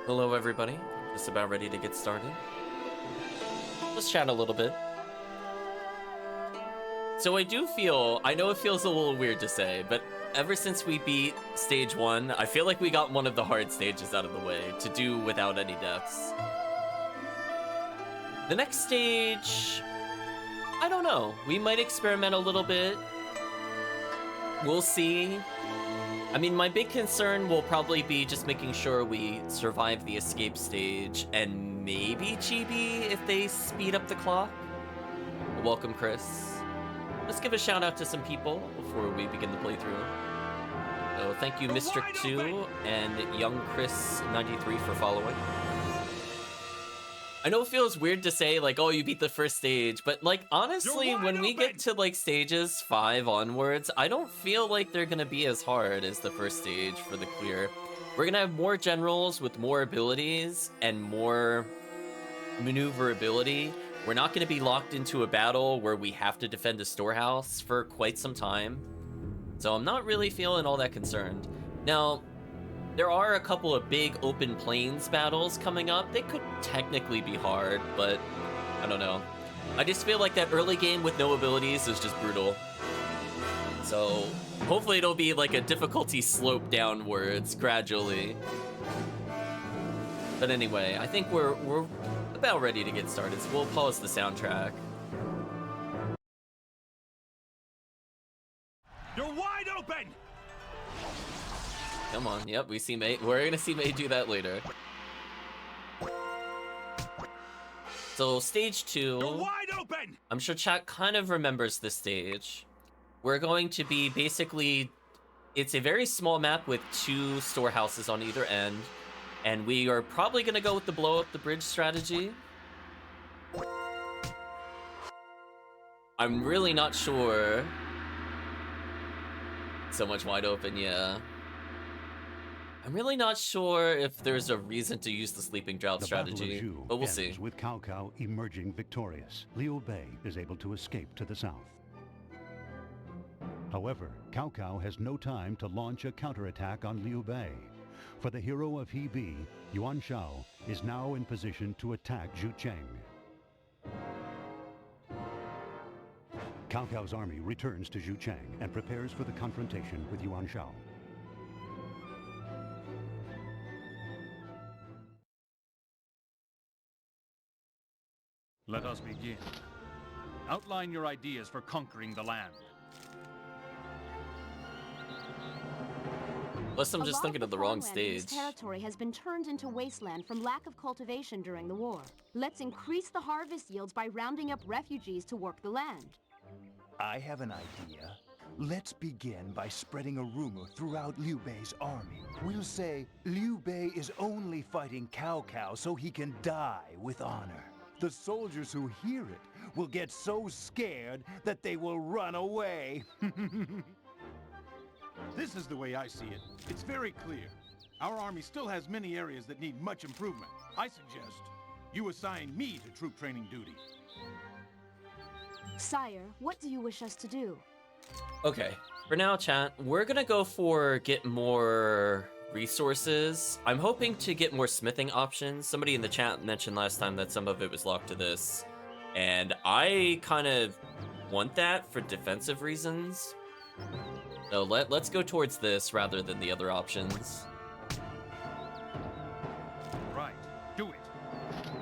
Hello, everybody. Just about ready to get started. Let's chat a little bit. So I know it feels a little weird to say, but ever since we beat stage 1, I feel like we got one of the hard stages out of the way to do without any deaths. The next stage, I don't know. We might experiment a little bit. We'll see. I mean, my big concern will probably be just making sure we survive the escape stage and maybe Chibi if they speed up the clock. Welcome, Chris. Let's give a shout out to some people before we begin the playthrough. So thank you, Mr. 2 and Young Chris 93 for following. I know it feels weird to say, like, oh, you beat the first stage, but, like, honestly, when we get to, like, stages 5 onwards, I don't feel like they're gonna be as hard as the first stage for the clear. We're gonna have more generals with more abilities and more maneuverability. We're not gonna be locked into a battle where we have to defend a storehouse for quite some time. So I'm not really feeling all that concerned. Now, there are a couple of big open plains battles coming up. They could technically be hard, but I don't know. I just feel like that early game with no abilities is just brutal. So hopefully it'll be like a difficulty slope downwards gradually. But anyway, I think we're about ready to get started, so we'll pause the soundtrack. You're wide open! Come on, yep, we see May. We're gonna see May do that later. So stage 2. You're wide open! I'm sure chat kind of remembers this stage. We're going to be basically, it's a very small map with 2 storehouses on either end, and we are probably gonna go with the blow up the bridge strategy. I'm really not sure. So much wide open, yeah. I'm really not sure if there's a reason to use the sleeping drought strategy, but we'll see. With Cao Cao emerging victorious, Liu Bei is able to escape to the south. However, Cao Cao has no time to launch a counterattack on Liu Bei, for the hero of Hebi, Yuan Shao, is now in position to attack Zhu Cheng. Cao Cao's army returns to Zhu Cheng and prepares for the confrontation with Yuan Shao. Let us begin. Outline your ideas for conquering the land. Unless I'm just thinking of the wrong stage. This territory has been turned into wasteland from lack of cultivation during the war. Let's increase the harvest yields by rounding up refugees to work the land. I have an idea. Let's begin by spreading a rumor throughout Liu Bei's army. We'll say Liu Bei is only fighting Cao Cao so he can die with honor. The soldiers who hear it will get so scared that they will run away. This is the way I see it. It's very clear. Our army still has many areas that need much improvement. I suggest you assign me to troop training duty. Sire, what do you wish us to do? Okay, for now, chat, we're gonna go for get more resources. I'm hoping to get more smithing options. Somebody in the chat mentioned last time that some of it was locked to this, and I kind of want that for defensive reasons. So let's go towards this rather than the other options. Right, do it.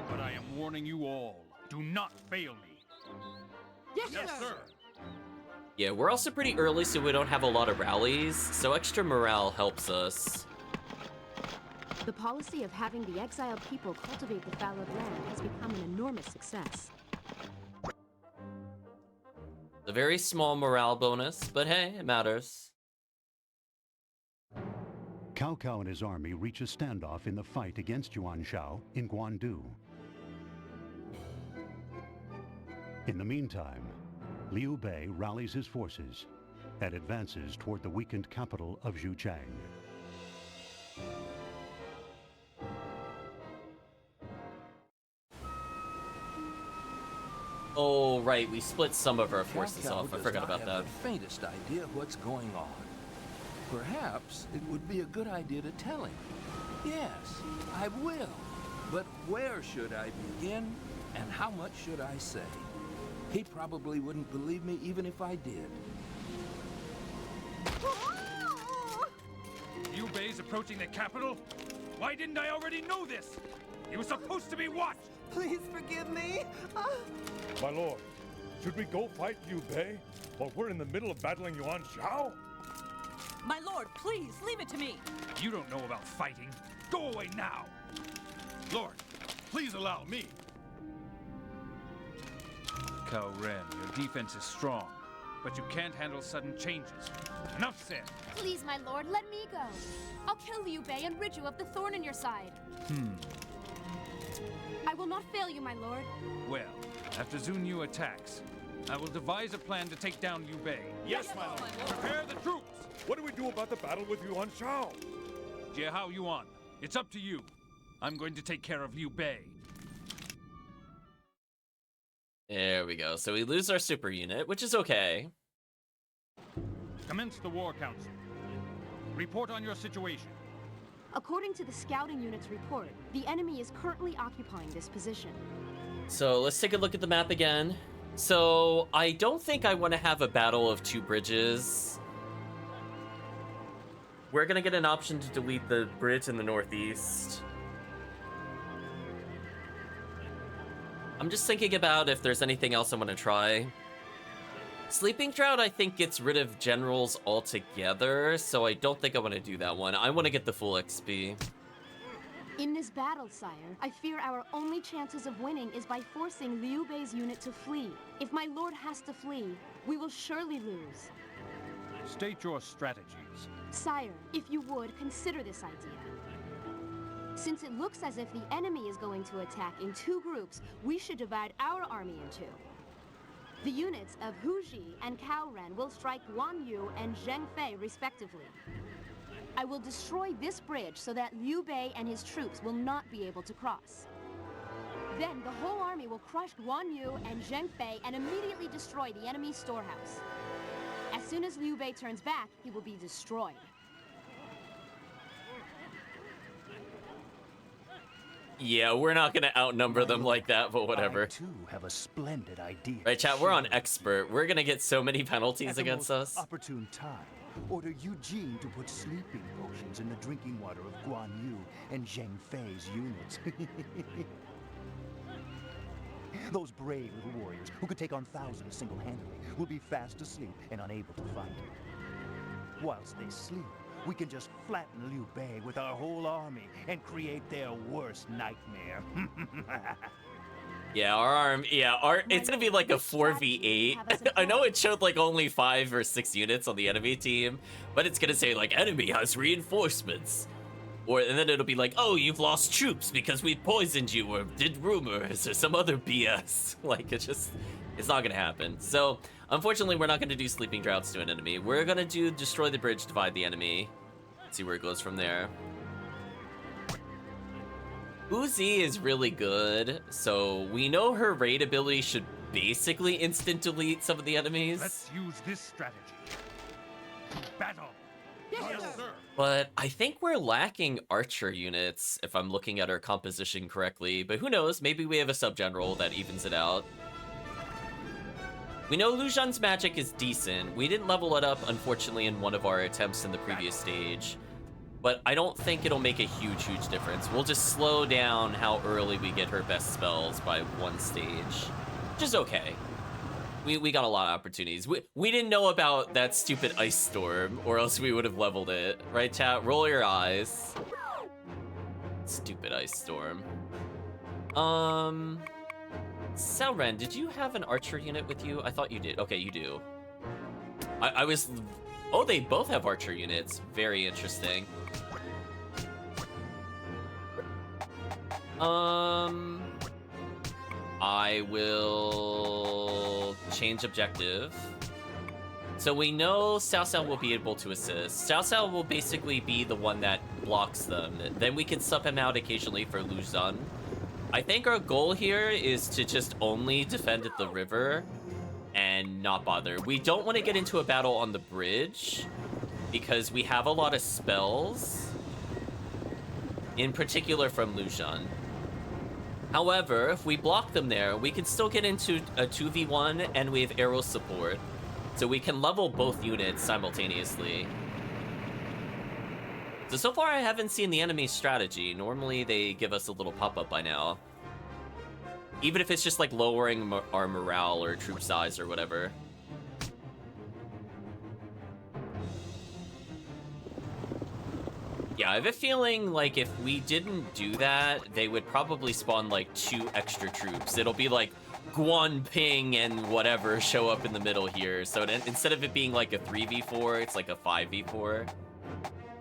But I am warning you all, do not fail me. Yes, sir. Yeah, we're also pretty early, so we don't have a lot of rallies, so extra morale helps us. The policy of having the exiled people cultivate the fallowed land has become an enormous success. A very small morale bonus, but hey, it matters. Cao Cao and his army reach a standoff in the fight against Yuan Shao in Guandu. In the meantime, Liu Bei rallies his forces and advances toward the weakened capital of Zhu Cheng. Oh, right, we split some of our forces off. I forgot about that. The faintest idea of what's going on. Perhaps it would be a good idea to tell him. Yes, I will. But where should I begin, and how much should I say? He probably wouldn't believe me even if I did. Liu Bei's approaching the capital? Why didn't I already know this? He was supposed to be watched! Please forgive me. My lord, should we go fight Liu Bei while we're in the middle of battling Yuan Shao? My lord, please, leave it to me. You don't know about fighting. Go away now! Lord, please allow me. Cao Ren, your defense is strong, but you can't handle sudden changes. Enough said. Please, my lord, let me go. I'll kill Liu Bei and rid you of the thorn in your side. I will not fail you, my lord. Well, after Zun Yu attacks, I will devise a plan to take down Liu Bei. Yes, my lord. Prepare the troops! What do we do about the battle with Yuan Shao? Jiehao Yuan, it's up to you. I'm going to take care of Liu Bei. There we go. So we lose our super unit, which is okay. Commence the War Council. Report on your situation. According to the scouting unit's report, the enemy is currently occupying this position. So let's take a look at the map again. So I don't think I want to have a battle of two bridges. We're gonna get an option to delete the bridge in the northeast. I'm just thinking about if there's anything else I want to try. Sleeping Drought, I think, gets rid of generals altogether, so I don't think I want to do that one. I want to get the full XP. In this battle, sire, I fear our only chances of winning is by forcing Liu Bei's unit to flee. If my lord has to flee, we will surely lose. State your strategies. Sire, if you would, consider this idea. Since it looks as if the enemy is going to attack in two groups, we should divide our army in two. The units of Hu Ji and Cao Ren will strike Guan Yu and Zheng Fei respectively. I will destroy this bridge so that Liu Bei and his troops will not be able to cross. Then the whole army will crush Guan Yu and Zheng Fei and immediately destroy the enemy's storehouse. As soon as Liu Bei turns back, he will be destroyed. Yeah, we're not gonna outnumber them like that, but whatever. I too have a splendid idea. Right, chat, we're on expert. We're gonna get so many penalties At the against most us. opportune time, order Eugene to put sleeping potions in the drinking water of Guan Yu and Zheng Fei's units. Those brave little warriors who could take on thousands single-handedly will be fast asleep and unable to fight. Whilst they sleep, we can just flatten Liu Bei with our whole army and create their worst nightmare. Yeah, it's gonna be like a 4v8. I know it showed like only 5 or 6 units on the enemy team, but it's gonna say like enemy has reinforcements. And then it'll be like, oh, you've lost troops because we poisoned you or did rumors or some other BS. Like, it's not gonna happen. So, unfortunately, we're not gonna do Sleeping Droughts to an enemy. We're gonna do Destroy the Bridge, Divide the Enemy. See where it goes from there. Uzi is really good, so we know her raid ability should basically instant delete some of the enemies. Let's use this strategy. To battle. Yes, sir. But I think we're lacking archer units, if I'm looking at our composition correctly. But who knows, maybe we have a sub-general that evens it out. We know Lu Zhan's magic is decent. We didn't level it up, unfortunately, in one of our attempts in the previous stage. But I don't think it'll make a huge difference. We'll just slow down how early we get her best spells by one stage, which is okay. We got a lot of opportunities. We didn't know about that stupid ice storm, or else we would have leveled it. Right, chat? Roll your eyes. Stupid ice storm. Salren, did you have an archer unit with you? I thought you did. Okay, you do. I was... Oh, they both have archer units. Very interesting. I will change objective. So we know Cao Cao will be able to assist. Cao Cao will basically be the one that blocks them. Then we can sub him out occasionally for Lu Zhan. I think our goal here is to just only defend at the river and not bother. We don't want to get into a battle on the bridge because we have a lot of spells. in particular from Lucian. However, if we block them there, we can still get into a 2v1 and we have arrow support. So we can level both units simultaneously. So far I haven't seen the enemy's strategy. Normally they give us a little pop-up by now. Even if it's just like lowering our morale or troop size or whatever. Yeah, I have a feeling like if we didn't do that, they would probably spawn like 2 extra troops. It'll be like Guan Ping and whatever show up in the middle here. So instead of it being like a 3v4, it's like a 5v4.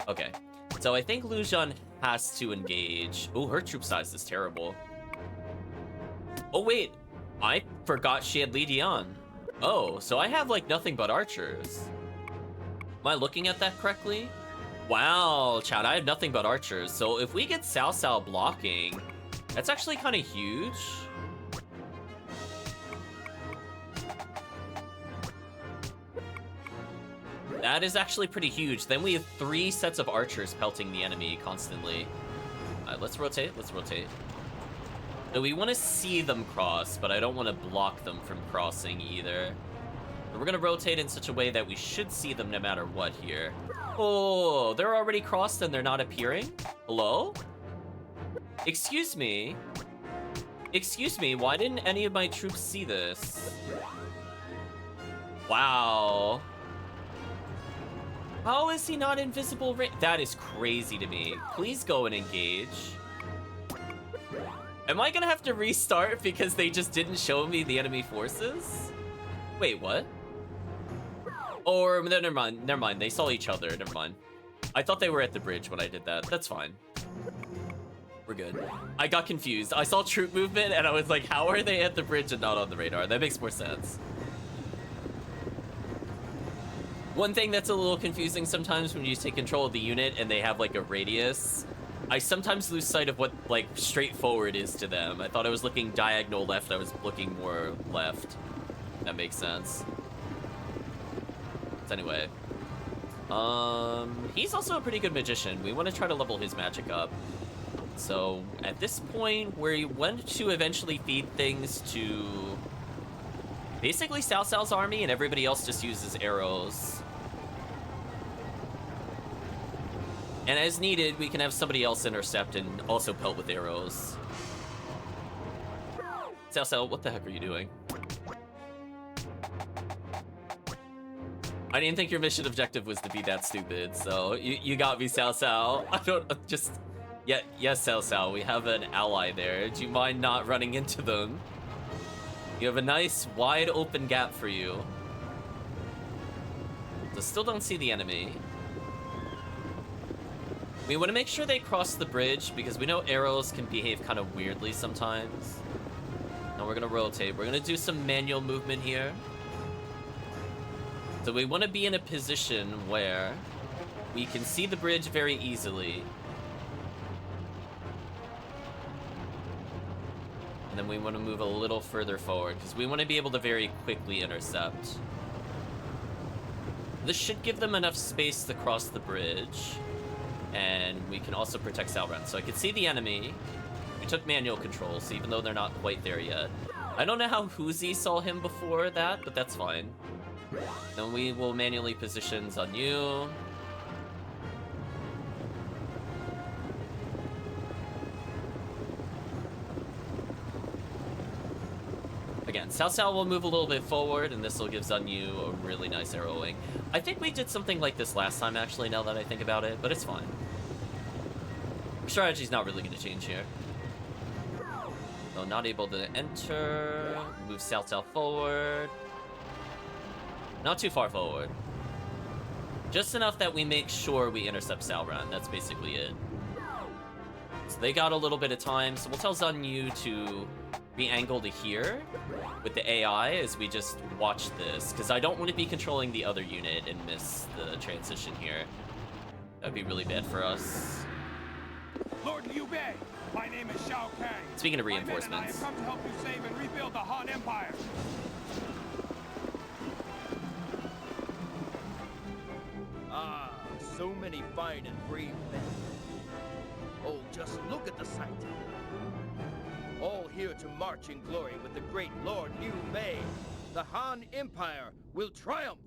Okay. So I think Lucian has to engage. Oh, her troop size is terrible. Oh, wait. I forgot she had Li Dian. Oh, so I have like nothing but archers. Am I looking at that correctly? Wow, Chad, I have nothing but archers. So if we get Cao Cao blocking, that's actually kind of huge. That is actually pretty huge. Then we have 3 sets of archers pelting the enemy constantly. Let's rotate. Let's rotate. So we want to see them cross, but I don't want to block them from crossing either. But we're going to rotate in such a way that we should see them no matter what here. Oh, they're already crossed and they're not appearing? Hello? Excuse me. Excuse me, why didn't any of my troops see this? Wow. How is he not invisible? That is crazy to me. Please go and engage. Am I gonna have to restart because they just didn't show me the enemy forces? Wait, what? Or, never mind, never mind. They saw each other, never mind. I thought they were at the bridge when I did that. That's fine. We're good. I got confused. I saw troop movement and I was like, how are they at the bridge and not on the radar? That makes more sense. One thing that's a little confusing sometimes when you take control of the unit and they have like a radius, I sometimes lose sight of what like straightforward is to them. I thought I was looking diagonal left, I was looking more left. That makes sense. So anyway, he's also a pretty good magician. We want to try to level his magic up. So at this point, we want to eventually feed things to basically Cao Cao's army, and everybody else just uses arrows. And as needed, we can have somebody else intercept and also pelt with arrows. Cao Cao, what the heck are you doing? I didn't think your mission objective was to be that stupid, so you got me, Cao Cao. I don't just... Yeah, yes, Cao Cao, we have an ally there. Do you mind not running into them? You have a nice, wide open gap for you. So still don't see the enemy. We want to make sure they cross the bridge because we know arrows can behave kind of weirdly sometimes. Now we're going to rotate. We're going to do some manual movement here. So we want to be in a position where we can see the bridge very easily. And then we want to move a little further forward because we want to be able to very quickly intercept. This should give them enough space to cross the bridge. And we can also protect Salran. So I can see the enemy. We took manual control, so even though they're not quite there yet. I don't know how Huzi saw him before that, but that's fine. Then we will manually position Zanyu. Again, Cao Cao will move a little bit forward, and this will give Zanyu a really nice arrowing. I think we did something like this last time, actually, now that I think about it, but it's fine. Strategy's not really going to change here. So not able to enter. Move Cao Cao forward. Not too far forward. Just enough that we make sure we intercept Salran. That's basically it. So they got a little bit of time, so we'll tell Zanyu to re-angle to here with the AI as we just watch this, because I don't want to be controlling the other unit and miss the transition here. That'd be really bad for us. Lord Liu Bei, my name is Shao Kahn. Speaking of reinforcements. My men and I have come to help you save and rebuild the Han Empire. Ah, so many fine and brave men. Oh, just look at the sight. All here to march in glory with the great Lord Liu Bei. The Han Empire will triumph.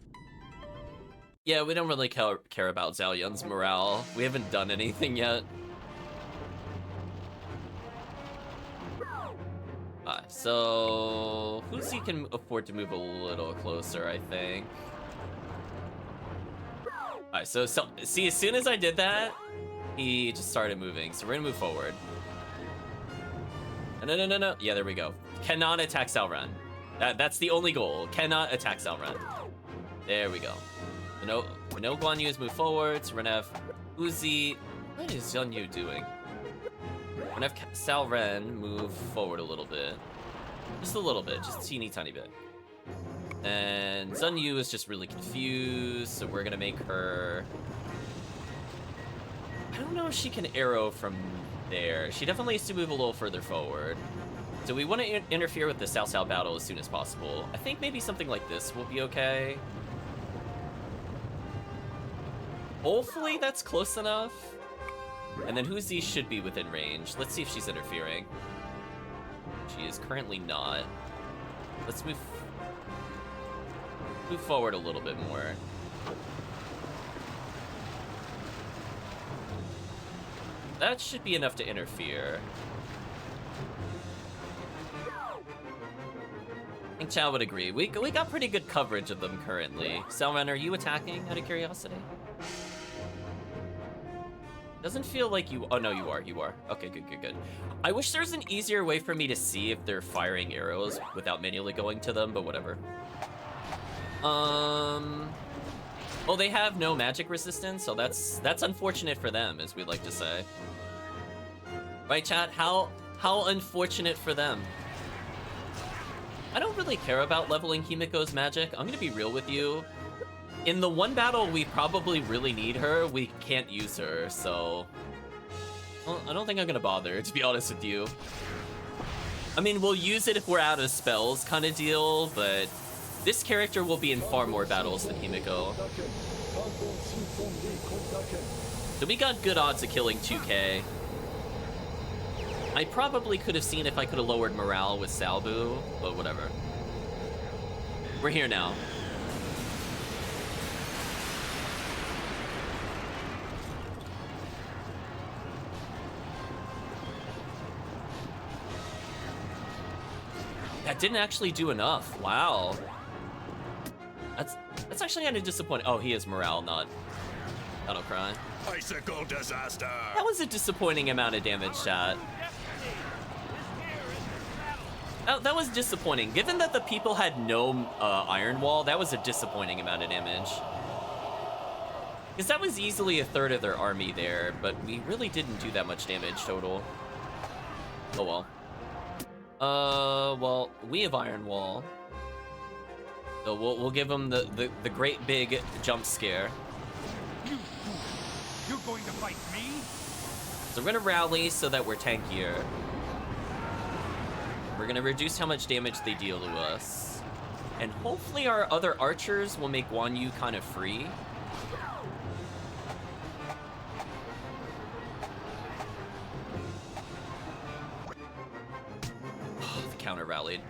Yeah, we don't really care about Zhao Yun's morale. We haven't done anything yet. So Huzi can afford to move a little closer, I think. Alright, so see, as soon as I did that, he just started moving. So we're gonna move forward. No. Yeah, there we go. Cannot attack Salren. That's the only goal. Cannot attack Salren. There we go. No Guan Yu has moved forward. So we're gonna have Huzi. What is Zhang Yu doing? We're gonna have Salren move forward a little bit. Just a little bit, just a teeny tiny bit. And Zhang Yu is just really confused, so we're gonna make her... I don't know if she can arrow from there. She definitely needs to move a little further forward. So we want to interfere with the Cao battle as soon as possible. I think maybe something like this will be okay. Hopefully that's close enough. And then Huzi should be within range. Let's see if she's interfering. She is currently not. Let's move forward a little bit more. That should be enough to interfere. I think Chao would agree. We got pretty good coverage of them currently. Salman, are you attacking out of curiosity? Doesn't feel like you... Oh, no, you are. You are. Okay, good. I wish there was an easier way for me to see if they're firing arrows without manually going to them, but whatever. Oh, they have no magic resistance, so that's unfortunate for them, as we like to say. Right, chat? How unfortunate for them. I don't really care about leveling Himiko's magic. I'm gonna be real with you. In the one battle we probably really need her, we can't use her, so... Well, I don't think I'm gonna bother, to be honest with you. I mean, we'll use it if we're out of spells kind of deal, but... This character will be in far more battles than Himiko. So we got good odds of killing 2K. I probably could have seen if I could have lowered morale with Salbu, but whatever. We're here now. That didn't actually do enough. Wow. That's actually kind of disappointing. Oh, he is morale, not battle cry. Icicle disaster. That was a disappointing amount of damage, chat. That was disappointing. Given that the people had no iron wall, that was a disappointing amount of damage. Because that was easily a third of their army there, but we really didn't do that much damage total. Oh well. Well, we have iron wall. So we'll give them the great big jump scare. You're going to fight me? So we're gonna rally so that we're tankier. We're gonna reduce how much damage they deal to us. And hopefully our other archers will make Guan Yu kind of free. The counter rallied.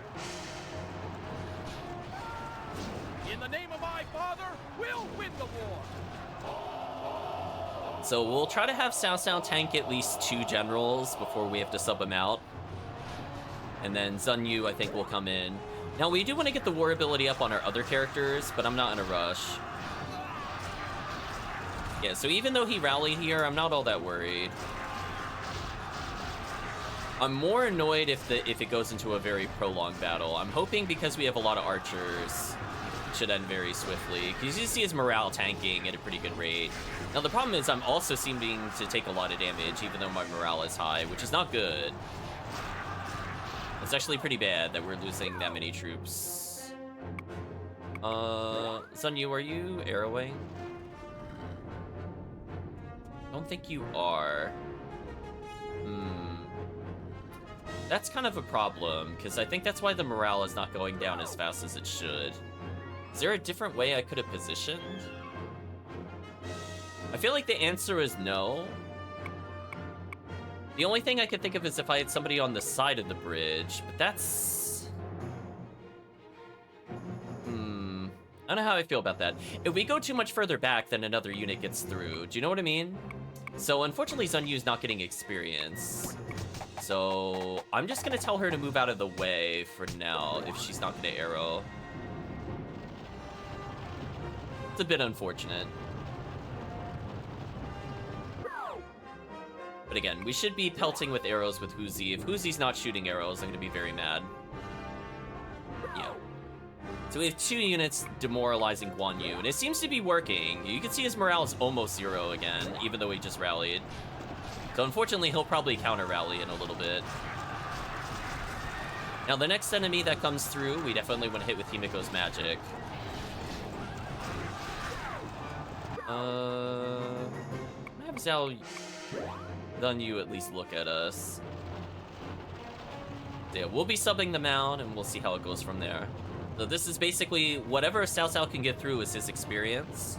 In the name of my father, we'll win the war. So we'll try to have Cao Cao tank at least 2 generals before we have to sub him out. And then Zhang Yu, I think, will come in. Now, we do want to get the war ability up on our other characters, but I'm not in a rush. Yeah, so even though he rallied here, I'm not all that worried. I'm more annoyed if it goes into a very prolonged battle. I'm hoping because we have a lot of archers, it should end very swiftly. Because you see his morale tanking at a pretty good rate. Now, the problem is I'm also seeming to take a lot of damage, even though my morale is high, which is not good. It's actually pretty bad that we're losing that many troops. Sun Yu, are you arrowing? I don't think you are. That's kind of a problem, because I think that's why the morale is not going down as fast as it should. Is there a different way I could have positioned? I feel like the answer is no. The only thing I could think of is if I had somebody on the side of the bridge, but that's... I don't know how I feel about that. If we go too much further back, then another unit gets through. Do you know what I mean? So unfortunately, Sun Yu's not getting experience. So I'm just gonna tell her to move out of the way for now if she's not gonna arrow. It's a bit unfortunate. But again, we should be pelting with arrows with Huzi. If Huzi's not shooting arrows, I'm gonna be very mad. Yeah. So we have 2 units demoralizing Guan Yu, and it seems to be working. You can see his morale is almost 0 again, even though he just rallied. So unfortunately, he'll probably counter-rally in a little bit. Now, the next enemy that comes through, we definitely want to hit with Himiko's magic. Have Zhao Dun Yu at least look at us. Yeah, we'll be subbing them out, and we'll see how it goes from there. So this is basically whatever Cao Cao can get through is his experience.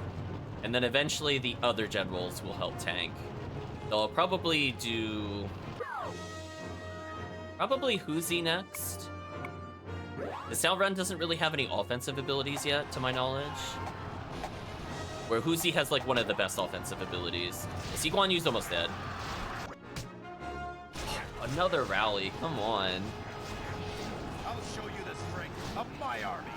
And then eventually the other generals will help tank. They'll probably do... Probably Huzi next. The Cao Ren doesn't really have any offensive abilities yet, to my knowledge. Where Huzi has like one of the best offensive abilities. See, Guan Yu's almost dead. Another rally, come on. I'll show you the strength of my army.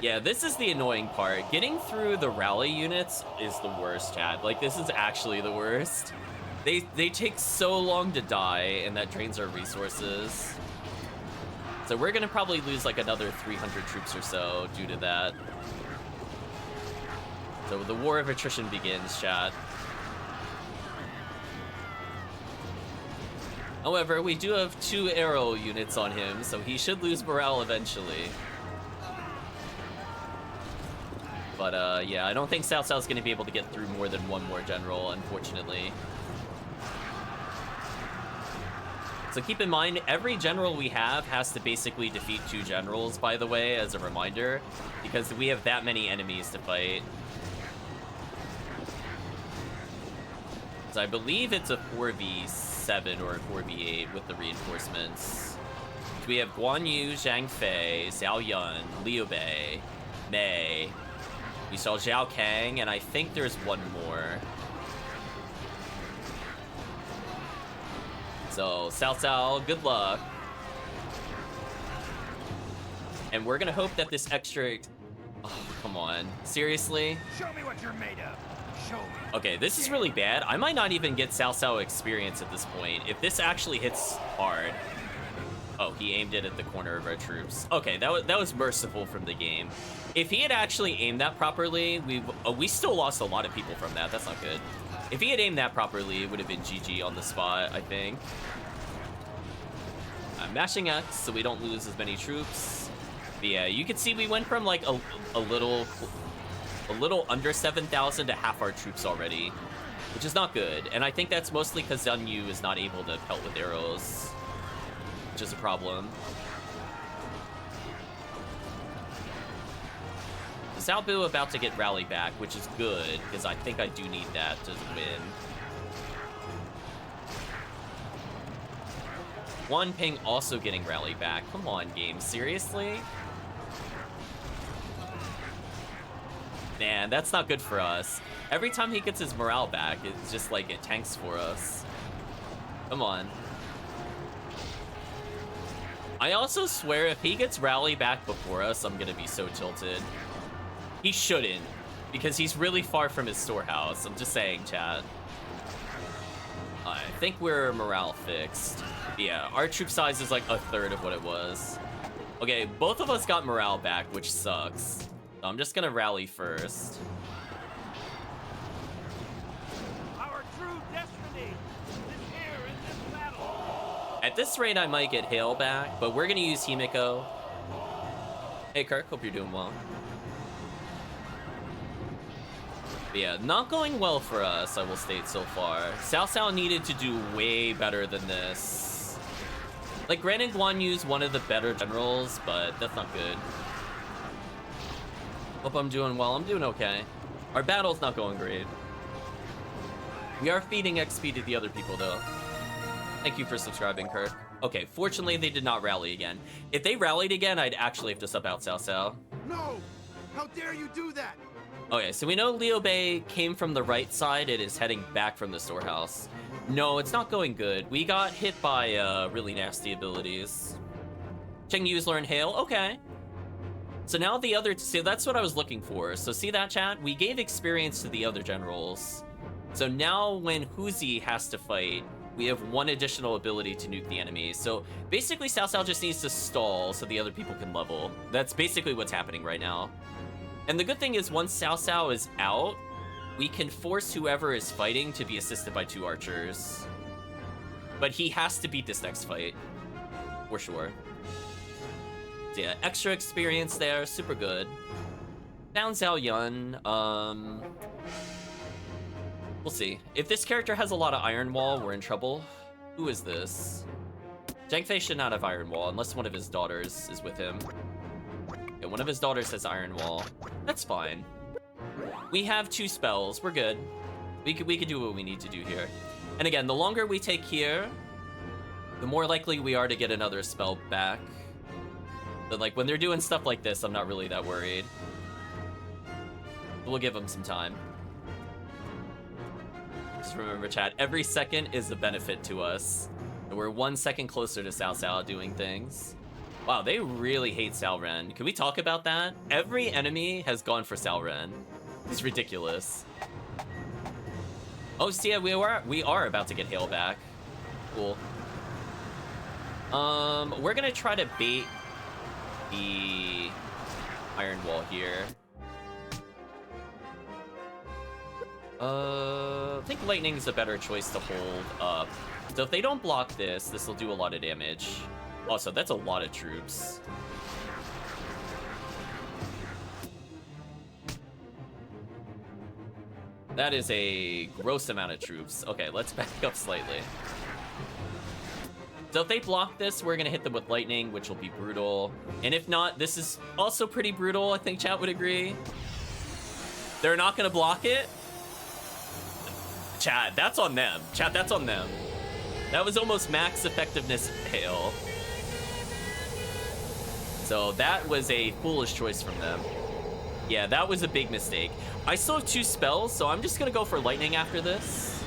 Yeah, this is the annoying part. Getting through the rally units is the worst, Chad. Like, this is actually the worst. They take so long to die, and that drains our resources. So we're gonna probably lose like another 300 troops or so due to that. So the war of attrition begins, chat. However, we do have 2 arrow units on him, so he should lose morale eventually. But yeah, I don't think Cao Cao's gonna be able to get through more than 1 more general, unfortunately. So keep in mind, every general we have has to basically defeat 2 generals, by the way, as a reminder, because we have that many enemies to fight. So I believe it's a 4v7 or a 4v8 with the reinforcements. So we have Guan Yu, Zhang Fei, Xiao Yun, Liu Bei, Mei. We saw Zhao Kang, and I think there's 1 more. So, Cao Cao, good luck. And we're gonna hope that this extra... Oh, come on. Seriously? Show me what you're made of. Show me. Okay, this is really bad. I might not even get Cao Cao experience at this point. If this actually hits hard... Oh, he aimed it at the corner of our troops. Okay, that was merciful from the game. If he had actually aimed that properly, we still lost a lot of people from that. That's not good. If he had aimed that properly, it would have been GG on the spot, I think. I'm mashing X so we don't lose as many troops. But yeah, you can see we went from like a little under 7,000 to half our troops already, which is not good. And I think that's mostly because Zun Yu is not able to pelt with arrows, which is a problem. Zhao Bu about to get rally back, which is good, because I think I do need that to win. Guan Ping also getting rally back. Come on, game. Seriously? Man, that's not good for us. Every time he gets his morale back, it's just like it tanks for us. Come on. I also swear if he gets rally back before us, I'm gonna be so tilted. He shouldn't, because he's really far from his storehouse. I'm just saying, chat. I think we're morale fixed. Yeah, our troop size is like 1/3 of what it was. Okay, both of us got morale back, which sucks. So I'm just gonna rally first. Our true destiny is here in this battle. At this rate, I might get Hail back, but we're gonna use Himiko. Hey, Kirk, hope you're doing well. But yeah, not going well for us, I will state so far. Cao Cao needed to do way better than this. Like, granted, Guan Yu's one of the better generals, but that's not good. Hope I'm doing well. I'm doing okay. Our battle's not going great. We are feeding XP to the other people, though. Thank you for subscribing, Kirk. Okay, fortunately they did not rally again. If they rallied again, I'd actually have to sub out Cao Cao. No! How dare you do that? Okay, so we know Liu Bei came from the right side. It is heading back from the storehouse. No, it's not going good. We got hit by really nasty abilities. Cheng Yu's learn Hail. Okay. So now the other... See, that's what I was looking for. So see that, chat? We gave experience to the other generals. So now when Huzi has to fight, we have one additional ability to nuke the enemy. So basically, Cao Cao just needs to stall so the other people can level. That's basically what's happening right now. And the good thing is, once Cao Cao is out, we can force whoever is fighting to be assisted by 2 archers. But he has to beat this next fight, for sure. So yeah, extra experience there, super good. Down Zhao Yun, we'll see. If this character has a lot of Iron Wall, we're in trouble. Who is this? Zhang Fei should not have Iron Wall, unless one of his daughters is with him. Yeah, one of his daughters has Iron Wall. That's fine. We have 2 spells, we're good. We could do what we need to do here. And again, the longer we take here, the more likely we are to get another spell back. But like, when they're doing stuff like this, I'm not really that worried. We'll give them some time. Just remember, chat, every second is a benefit to us. And we're 1 second closer to Cao Cao doing things. Wow, they really hate Cao Ren. Can we talk about that? Every enemy has gone for Cao Ren. It's ridiculous. Oh, see, yeah, we are about to get Hail back. Cool. We're gonna try to bait the Iron Wall here. I think Lightning's a better choice to hold up. So if they don't block this, this will do a lot of damage. Also, that's a lot of troops. That is a gross amount of troops. Okay, let's back up slightly. So if they block this, we're gonna hit them with lightning, which will be brutal. And if not, this is also pretty brutal. I think chat would agree. They're not gonna block it. Chat, that's on them. Chat, that's on them. That was almost max effectiveness hail. So that was a foolish choice from them. Yeah, that was a big mistake. I still have 2 spells, so I'm just gonna go for lightning after this.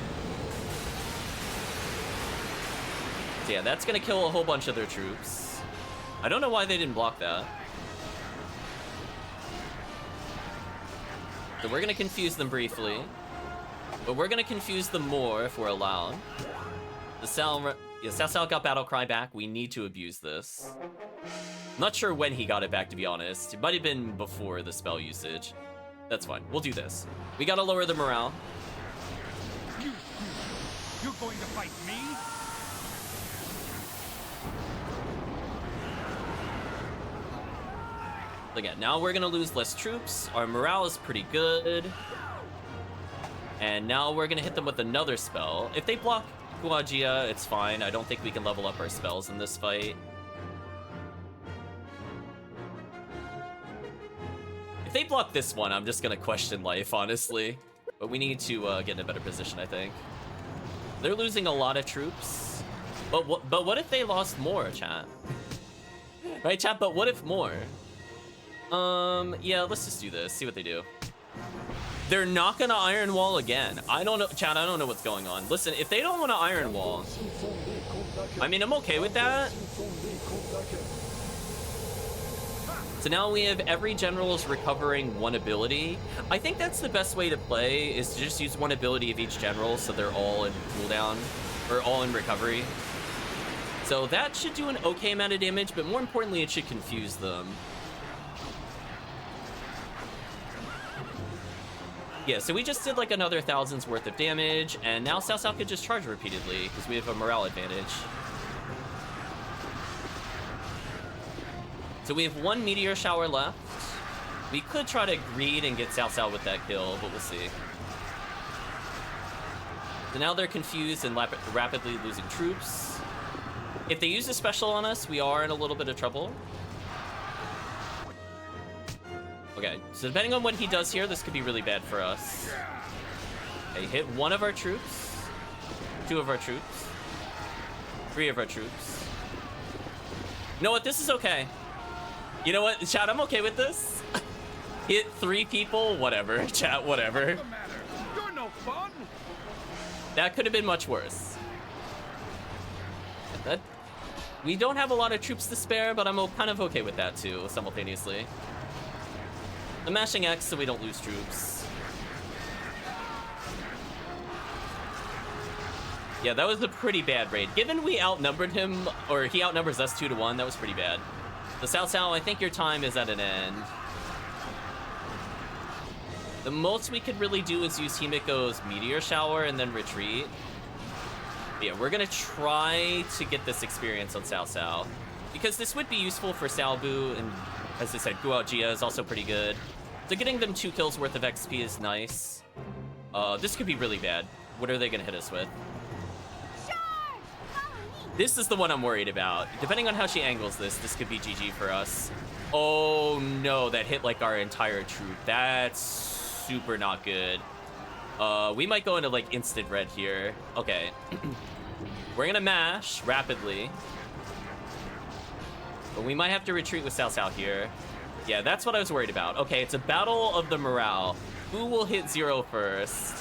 So yeah, that's gonna kill a whole bunch of their troops. I don't know why they didn't block that. So we're gonna confuse them briefly. But we're gonna confuse them more if we're allowed. The Cao Cao got Battle Cry back. We need to abuse this. I'm not sure when he got it back, to be honest. It might have been before the spell usage. That's fine. We'll do this. We gotta lower the morale. You're going to fight me? Again, now we're gonna lose less troops. Our morale is pretty good. And now we're gonna hit them with another spell. If they block Guajia, it's fine. I don't think we can level up our spells in this fight. If they block this one, I'm just gonna question life, honestly. But we need to get in a better position, I think. They're losing a lot of troops. But what if they lost more, chat? Right, chat? But what if more? Yeah, let's just do this. See what they do. They're not gonna Iron Wall again. I don't know, chat, I don't know what's going on. Listen, if they don't want to Iron Wall, I mean, I'm okay with that. So now we have every general's recovering 1 ability. I think that's the best way to play, is to just use 1 ability of each general so they're all in cooldown, or all in recovery. So that should do an okay amount of damage, but more importantly, it should confuse them. Yeah, so we just did like another 1,000's worth of damage, and now Cao Cao could just charge repeatedly, because we have a morale advantage. So we have 1 meteor shower left. We could try to greed and get Cao Cao with that kill, but we'll see. So now they're confused and rapidly losing troops. If they use a special on us, we are in a little bit of trouble. Okay, so depending on what he does here, this could be really bad for us. Okay, hit 1 of our troops. 2 of our troops. 3 of our troops. You know what? This is okay. You know what, chat? I'm okay with this. Hit 3 people, whatever. Chat, whatever. What's the matter? You're no fun. That could have been much worse. We don't have a lot of troops to spare, but I'm kind of okay with that too, simultaneously. I'm mashing X so we don't lose troops. Yeah, that was a pretty bad raid. Given we outnumbered him, or he outnumbers us 2-1, that was pretty bad. The Cao Cao, I think your time is at an end. The most we could really do is use Himiko's Meteor Shower and then retreat. But yeah, we're gonna try to get this experience on Cao Cao, because this would be useful for Salbu, and as I said, Guao Jia is also pretty good. So getting them 2 kills worth of XP is nice. This could be really bad. What are they gonna hit us with? This is the one I'm worried about. Depending on how she angles this could be GG for us. Oh no, that hit like our entire troop. That's super not good. We might go into like instant red here. Okay. We're gonna mash rapidly. But we might have to retreat with Cao Cao here. Yeah, that's what I was worried about. Okay, it's a battle of the morale. Who will hit 0 first?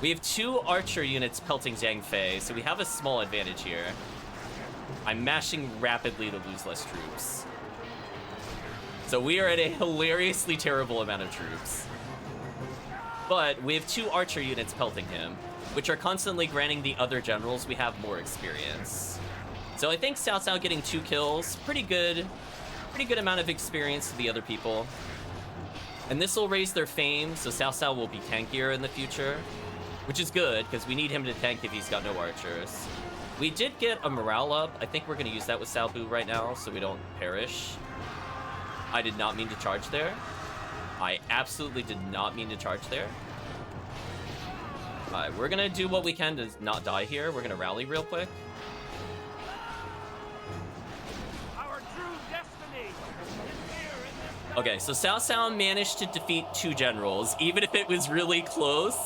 We have 2 archer units pelting Zhang Fei, so we have a small advantage here. I'm mashing rapidly to lose less troops. So we are at a hilariously terrible amount of troops. But we have 2 archer units pelting him, which are constantly granting the other generals we have more experience. So I think Cao Cao getting 2 kills, pretty good amount of experience to the other people. And this will raise their fame, so Cao Cao will be tankier in the future. Which is good, because we need him to tank if he's got no archers. We did get a morale up. I think we're going to use that with Salbu right now, so we don't perish. I did not mean to charge there. I absolutely did not mean to charge there. Alright, we're going to do what we can to not die here. We're going to rally real quick. Our true destiny is here in this. Okay, so Cao Cao managed to defeat 2 generals, even if it was really close.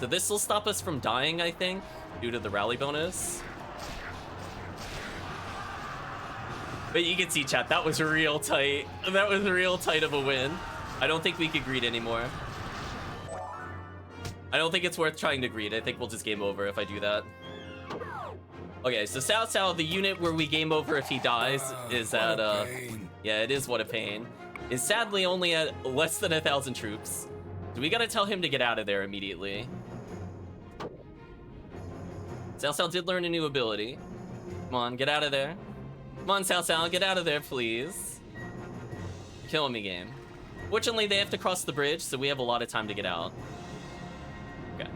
So this will stop us from dying, I think, due to the rally bonus. But you can see, chat, that was real tight. That was real tight of a win. I don't think we could greed anymore. I don't think it's worth trying to greed. I think we'll just game over if I do that. Okay, so Cao Cao, the unit where we game over if he dies, is at, yeah, it is what a pain. Is sadly only at less than 1,000 troops. So we gotta tell him to get out of there immediately. Cao Cao did learn a new ability. Come on, get out of there. Come on, Cao Cao, get out of there, please. Killing me, game. Fortunately, they have to cross the bridge, so we have a lot of time to get out. Okay.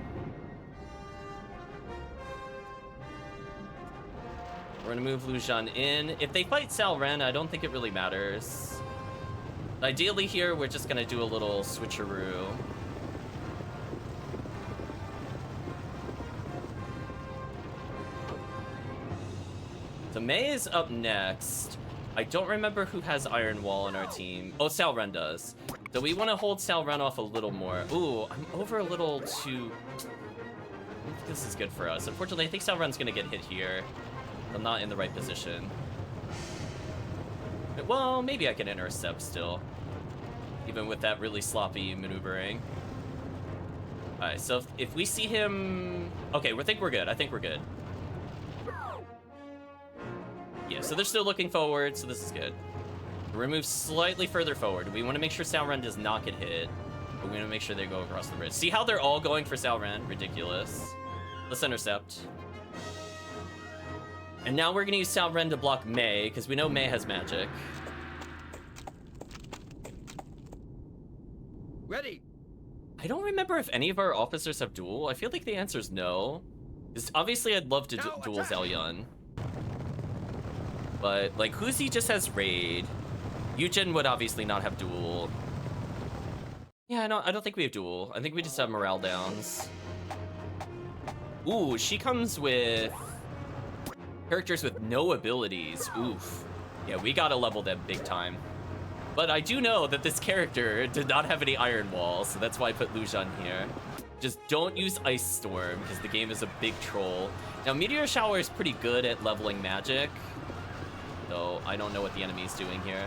We're gonna move Lu Zhan in. If they fight Cao Ren, I don't think it really matters. Ideally here, we're just gonna do a little switcheroo. So Mei is up next. I don't remember who has Iron Wall on our team. Oh, Cao Ren does. So we want to hold Cao Ren off a little more. Ooh, I'm over a little too... I think this is good for us. Unfortunately, I think Cao Ren's going to get hit here. I'm not in the right position. Well, maybe I can intercept still. Even with that really sloppy maneuvering. Alright, so if we see him... Okay, I think we're good. I think we're good. Yeah, so they're still looking forward, so this is good. We're move slightly further forward. We want to make sure Cao Ren does not get hit. But we want to make sure they go across the bridge. See how they're all going for Cao Ren? Ridiculous. Let's intercept. And now we're going to use Cao Ren to block Mei, because we know Mei has magic. Ready. I don't remember if any of our officers have duel. I feel like the answer is no. Because obviously I'd love to duel Zhao Yun. But, like, Huzi just has raid. Yujin would obviously not have duel. Yeah, I don't think we have duel. I think we just have morale downs. Ooh, she comes with characters with no abilities. Oof. Yeah, we gotta level them big time. But I do know that this character did not have any Iron Wall, so that's why I put Lu Zhan here. Just don't use Ice Storm, because the game is a big troll. Now, Meteor Shower is pretty good at leveling magic, though I don't know what the enemy's doing here.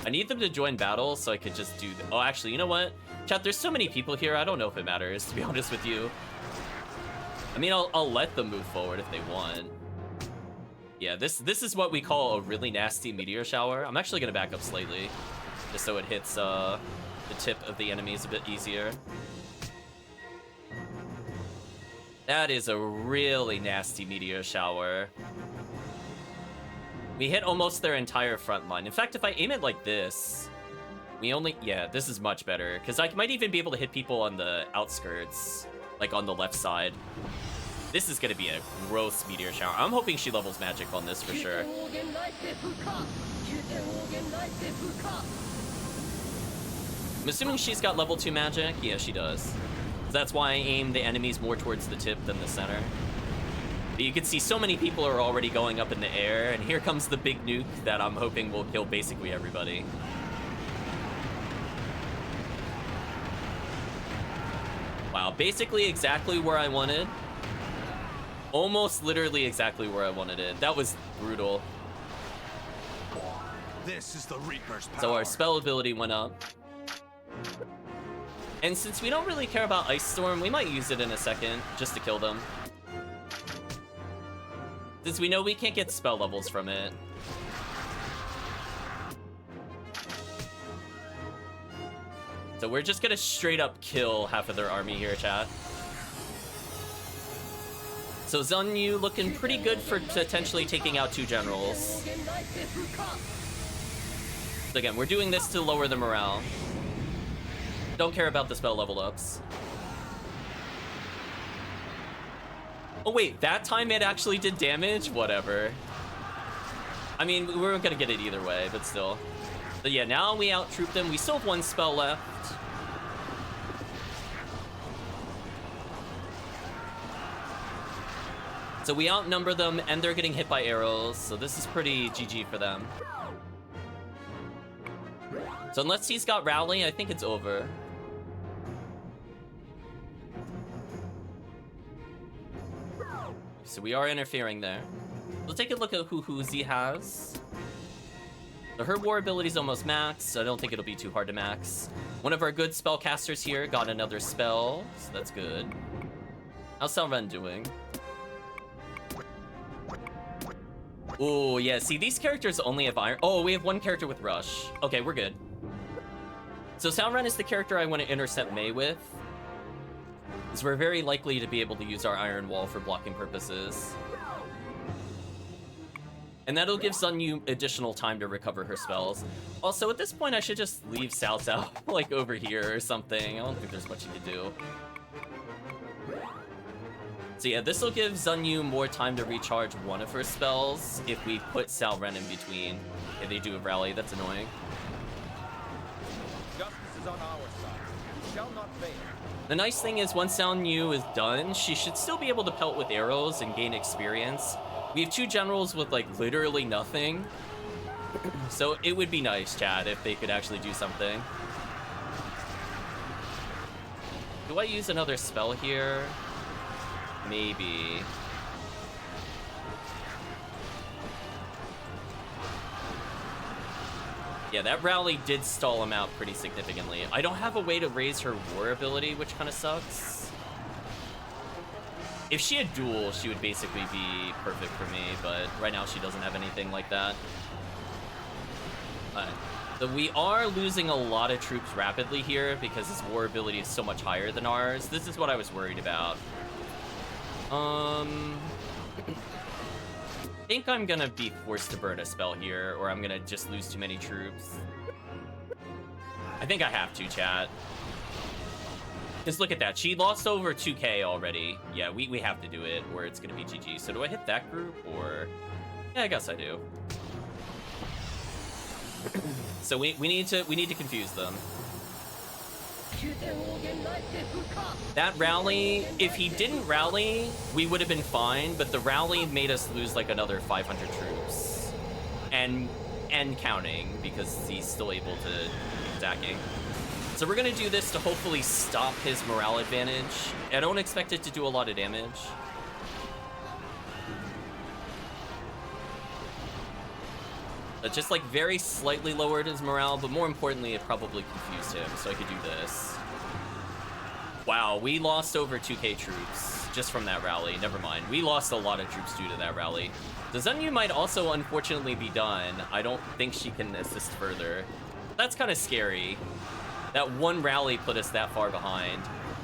I need them to join battle so I could just do... Oh, actually, you know what? Chat, there's so many people here, I don't know if it matters, to be honest with you. I mean, I'll let them move forward if they want. Yeah, this is what we call a really nasty Meteor Shower. I'm actually going to back up slightly, just so it hits the tip of the enemies a bit easier. That is a really nasty Meteor Shower. We hit almost their entire front line. In fact, if I aim it like this, we only... Yeah, this is much better, because I might even be able to hit people on the outskirts, like on the left side. This is going to be a gross Meteor Shower. I'm hoping she levels magic on this for sure. I'm assuming she's got level 2 magic. Yeah, she does. That's why I aim the enemies more towards the tip than the center. But you can see so many people are already going up in the air, and here comes the big nuke that I'm hoping will kill basically everybody. Wow, basically exactly where I wanted. Almost literally exactly where I wanted it. That was brutal. This is the Reaper's power. So our spell ability went up. And since we don't really care about Ice Storm, we might use it in a second, just to kill them. Since we know we can't get spell levels from it. So we're just gonna straight up kill half of their army here, chat. So Zun Yu looking pretty good for potentially taking out 2 generals. So again, we're doing this to lower the morale. Don't care about the spell level ups. Oh wait, that time it actually did damage? Whatever. I mean, we weren't gonna get it either way, but still. But yeah, now we out-troop them. We still have 1 spell left. So we outnumber them, and they're getting hit by arrows, so this is pretty GG for them. So unless he's got Rally, I think it's over. So we are interfering there. Let's take a look at who Huzi has. So her war ability is almost maxed, so I don't think it'll be too hard to max. One of our good spellcasters here got another spell, so that's good. How's Salren doing? Oh, yeah, see, these characters only have iron. Oh, we have 1 character with Rush. Okay, we're good. So Salren is the character I want to intercept Mei with, because we're very likely to be able to use our Iron Wall for blocking purposes. And that'll give Zun Yu additional time to recover her spells. Also, at this point, I should just leave Cao Cao, like, over here or something. I don't think there's much you can do. So yeah, this will give Zun Yu more time to recharge 1 of her spells if we put Salren in between. If they do a rally, that's annoying. Justice is on our side. We shall not fail. The nice thing is, once Zun Yu is done, she should still be able to pelt with arrows and gain experience. We have 2 generals with, like, literally nothing. So it would be nice, chat, if they could actually do something. Do I use another spell here? Maybe. Yeah, that rally did stall him out pretty significantly. I don't have a way to raise her war ability, which kind of sucks. If she had duel, she would basically be perfect for me, but right now she doesn't have anything like that. So we are losing a lot of troops rapidly here because his war ability is so much higher than ours. This is what I was worried about. I think I'm gonna be forced to burn a spell here, or I'm gonna just lose too many troops. I think I have to, chat. Just look at that. She lost over 2k already. Yeah, we have to do it, or it's gonna be GG. So do I hit that group, or... Yeah, I guess I do. So we need to confuse them. That rally, if he didn't rally, we would have been fine, but the rally made us lose like another 500 troops. And counting, because he's still able to attacking. So we're gonna do this to hopefully stop his morale advantage. I don't expect it to do a lot of damage. It just like very slightly lowered his morale, but more importantly, it probably confused him, so I could do this. Wow, we lost over 2k troops just from that rally. Never mind. We lost a lot of troops due to that rally. The Zenyu might also unfortunately be done. I don't think she can assist further. That's kind of scary. That one rally put us that far behind.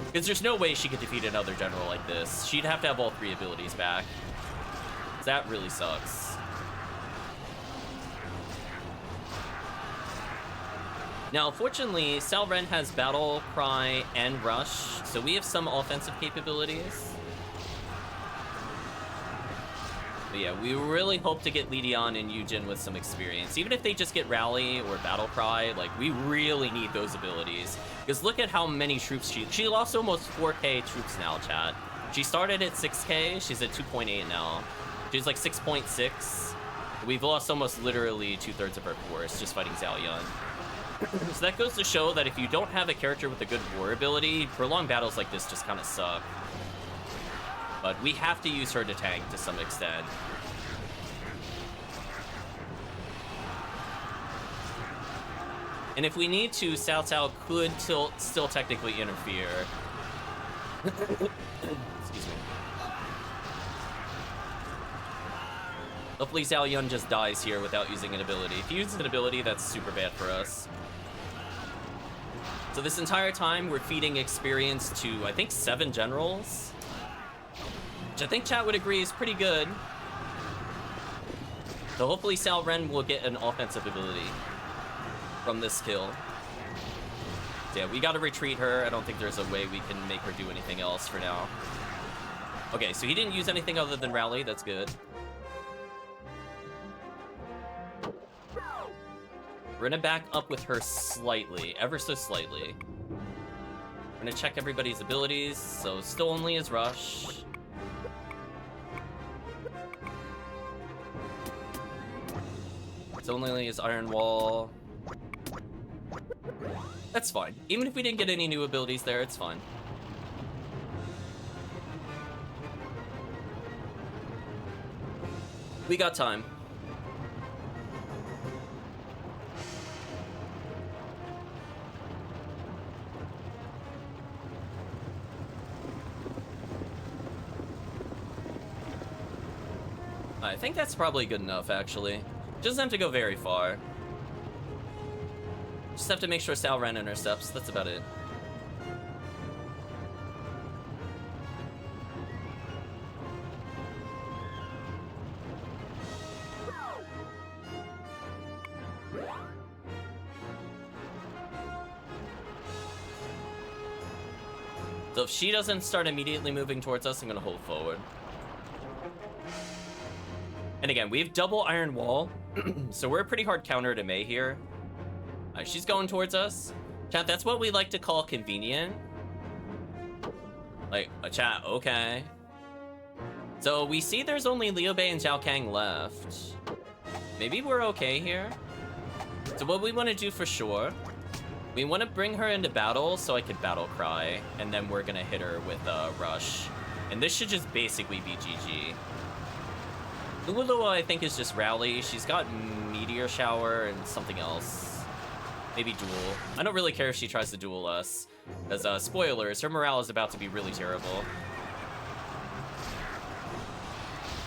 Because there's no way she could defeat another general like this. She'd have to have all 3 abilities back. That really sucks. Now, fortunately, Sal Ren has Battle Cry and Rush, so we have some offensive capabilities. But yeah, we really hope to get Li Dian and Yujin with some experience. Even if they just get Rally or Battle Cry, like, we really need those abilities. Because look at how many troops she lost almost 4k troops now, chat. She started at 6k, she's at 2.8 now. She's like 6.6. We've lost almost literally 2/3 of her force just fighting Zhao Yun. So that goes to show that if you don't have a character with a good war ability, prolonged battles like this just kind of suck. But we have to use her to tank to some extent. And if we need to, Cao Cao could still technically interfere. Excuse me. Hopefully Zhao Yun just dies here without using an ability. If he uses an ability, that's super bad for us. So this entire time, we're feeding experience to, I think, 7 generals. Which I think chat would agree is pretty good. So hopefully Sal Ren will get an offensive ability from this kill. So yeah, we gotta retreat her. I don't think there's a way we can make her do anything else for now. Okay, so he didn't use anything other than Rally. That's good. We're gonna back up with her slightly, ever so slightly. We're gonna check everybody's abilities, so still only his Rush. It's only his Iron Wall. That's fine. Even if we didn't get any new abilities there, it's fine. We got time. I think that's probably good enough, actually. Doesn't have to go very far. Just have to make sure Sal Ren intercepts. That's about it. So if she doesn't start immediately moving towards us, I'm gonna hold forward. And again, we have double Iron Wall, so we're a pretty hard counter to Mei here. She's going towards us. Chat, that's what we like to call convenient. Like, chat, okay. So we see there's only Liu Bei and Zhao Kang left. Maybe we're okay here. So what we want to do for sure, we want to bring her into battle so I could Battle Cry, and then we're gonna hit her with Rush. And this should just basically be GG. Lulua, I think, is just Rally. She's got Meteor Shower and something else. Maybe Duel. I don't really care if she tries to duel us. As, spoilers, her morale is about to be really terrible.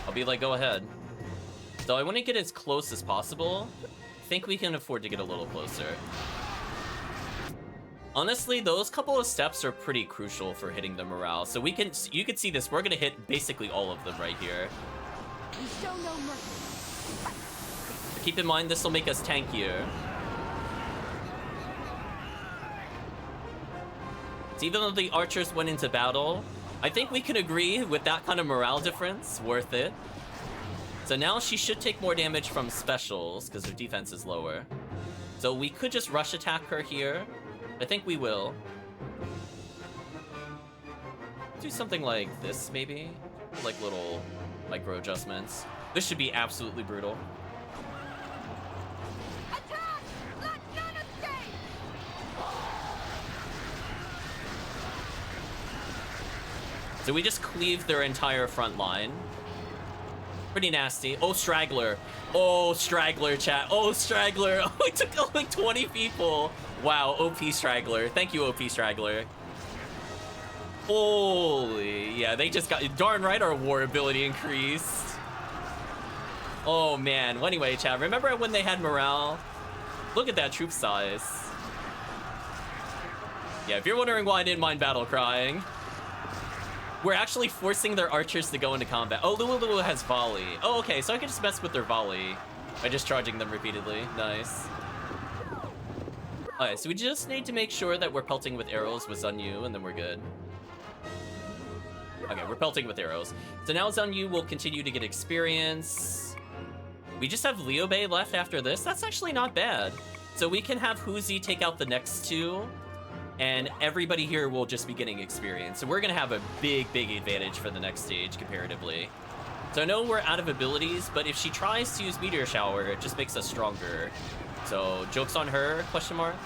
I'll be like, go ahead. So I want to get as close as possible. I think we can afford to get a little closer. Honestly, those couple of steps are pretty crucial for hitting the morale. So you can see this. We're going to hit basically all of them right here. We show no mercy. Keep in mind, this will make us tankier. So even though the archers went into battle, I think we can agree with that kind of morale difference, worth it. So now she should take more damage from specials, because her defense is lower. So we could just rush attack her here. I think we will. Do something like this, maybe? Like little micro adjustments. This should be absolutely brutal. Attack! Let none escape! So we just cleaved their entire front line. Pretty nasty. Oh, Straggler. Oh, Straggler, chat. Oh, Straggler. Oh, it took like 20 people. Wow, OP Straggler. Thank you, OP Straggler. Holy, yeah, they just got, darn right our war ability increased. Oh, man. Well, anyway, chat, remember when they had morale? Look at that troop size. Yeah, if you're wondering why I didn't mind battle crying, we're actually forcing their archers to go into combat. Oh, Lulu has volley. Oh, okay, so I can just mess with their volley by just charging them repeatedly. Nice. Alright, so we just need to make sure that we're pelting with arrows with Zun Yu, and then we're good. Okay, we're pelting with arrows. So now Zun Yu will continue to get experience. We just have Liu Bei left after this. That's actually not bad. So we can have Huzi take out the next two, and everybody here will just be getting experience. So we're gonna have a big advantage for the next stage comparatively. So I know we're out of abilities, but if she tries to use Meteor Shower, it just makes us stronger. So joke's on her, question mark.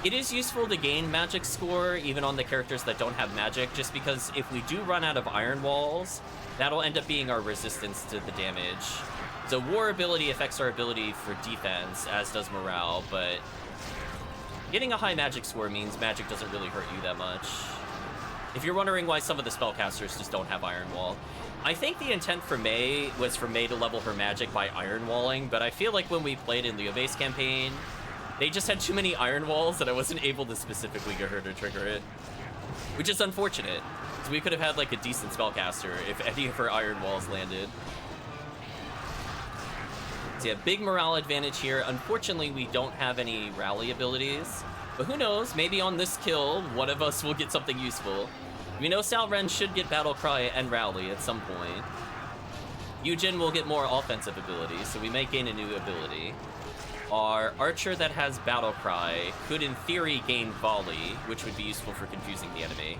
It is useful to gain magic score, even on the characters that don't have magic, just because if we do run out of iron walls, that'll end up being our resistance to the damage. So war ability affects our ability for defense, as does morale, but getting a high magic score means magic doesn't really hurt you that much. If you're wondering why some of the spellcasters just don't have iron wall, I think the intent for Mei was for Mei to level her magic by iron walling, but I feel like when we played in Liu Bei's campaign, they just had too many iron walls that I wasn't able to specifically get her to trigger it, which is unfortunate. So we could have had like a decent spellcaster if any of her iron walls landed. So yeah, big morale advantage here. Unfortunately, we don't have any rally abilities, but who knows? Maybe on this kill, one of us will get something useful. We know Sao Ren should get Battle Cry and Rally at some point. Yujin will get more offensive abilities, so we may gain a new ability. Our archer that has Battle Cry could, in theory, gain Volley, which would be useful for confusing the enemy.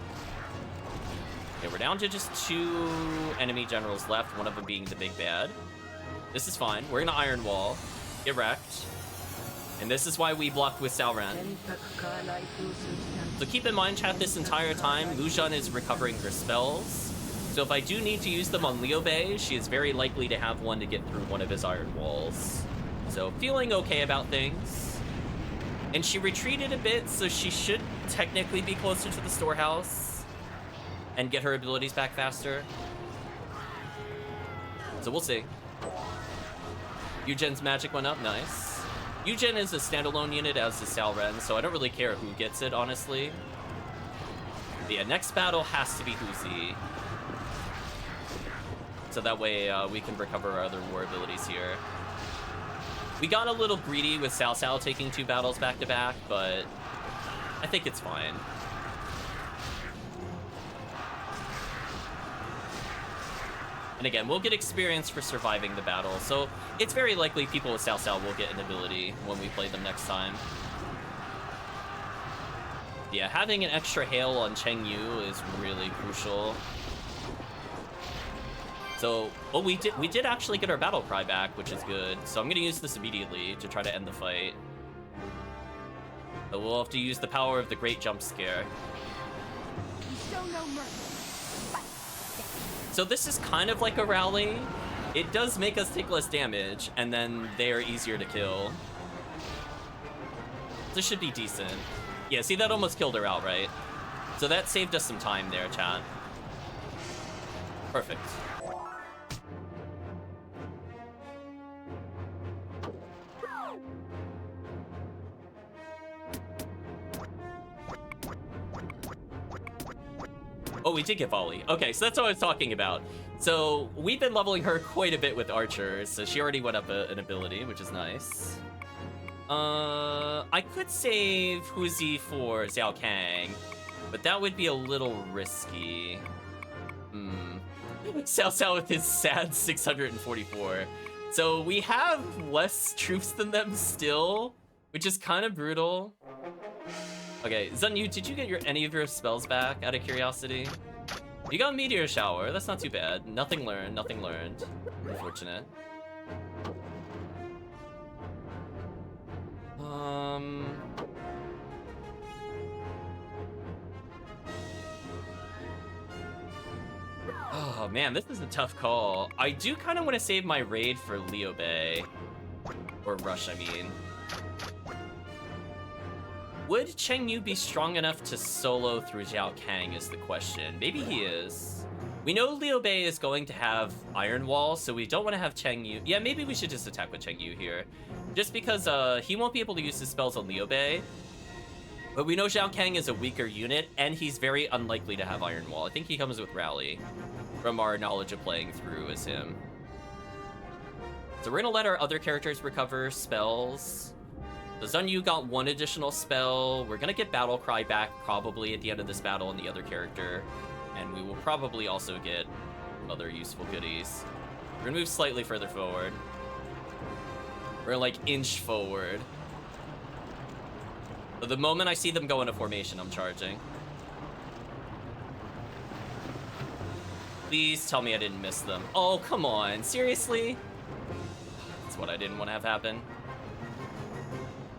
Okay, we're down to just 2 enemy generals left, one of them being the big bad. This is fine. We're gonna Iron Wall, get wrecked. And this is why we blocked with Sao Ren. So keep in mind, chat, this entire time, Lu Xun is recovering her spells. So if I do need to use them on Liu Bei, she is very likely to have one to get through one of his iron walls. So feeling okay about things. And she retreated a bit, so she should technically be closer to the storehouse and get her abilities back faster. So we'll see. Yujin's magic went up, nice. Yujin is a standalone unit, as is Sao Ren, so I don't really care who gets it, honestly. But yeah, next battle has to be Huzi. So that way we can recover our other war abilities here. We got a little greedy with Cao Cao taking 2 battles back-to-back, but I think it's fine. And again, we'll get experience for surviving the battle, so it's very likely people with Cao Cao will get an ability when we play them next time. Yeah, having an extra hail on Cheng Yu is really crucial. So, oh, we did actually get our battle cry back, which is good. So I'm gonna use this immediately to try to end the fight. But we'll have to use the power of the great jump scare. Show no mercy. So this is kind of like a rally. It does make us take less damage, and then they are easier to kill. This should be decent. Yeah, see, that almost killed her outright. So that saved us some time there, chat. Perfect. Oh, we did get volley. Okay, so that's what I was talking about. So we've been leveling her quite a bit with archers, so she already went up an ability, which is nice. I could save Huzi for Xiao Kang, but that would be a little risky. Cao Cao with his sad 644. So we have less troops than them still, which is kind of brutal. Okay, Zun Yu, did you get any of your spells back, out of curiosity? You got Meteor Shower, that's not too bad. Nothing learned, nothing learned. Unfortunate. Oh man, this is a tough call. I do kind of want to save my raid for Liu Bei. Or Rush, I mean. Would Cheng Yu be strong enough to solo through Zhao Kang is the question. Maybe he is. We know Liu Bei is going to have Iron Wall, so we don't want to have Cheng Yu. Yeah, maybe we should just attack with Cheng Yu here. Just because he won't be able to use his spells on Liu Bei. But we know Zhao Kang is a weaker unit, and he's very unlikely to have Iron Wall. I think he comes with Rally, from our knowledge of playing through as him. So we're gonna let our other characters recover spells. The Zun Yu got one additional spell. We're gonna get Battle Cry back probably at the end of this battle on the other character. And we will probably also get other useful goodies. We're gonna move slightly further forward. We're gonna like inch forward. But the moment I see them go into formation, I'm charging. Please tell me I didn't miss them. Oh, come on, seriously? That's what I didn't want to have happen.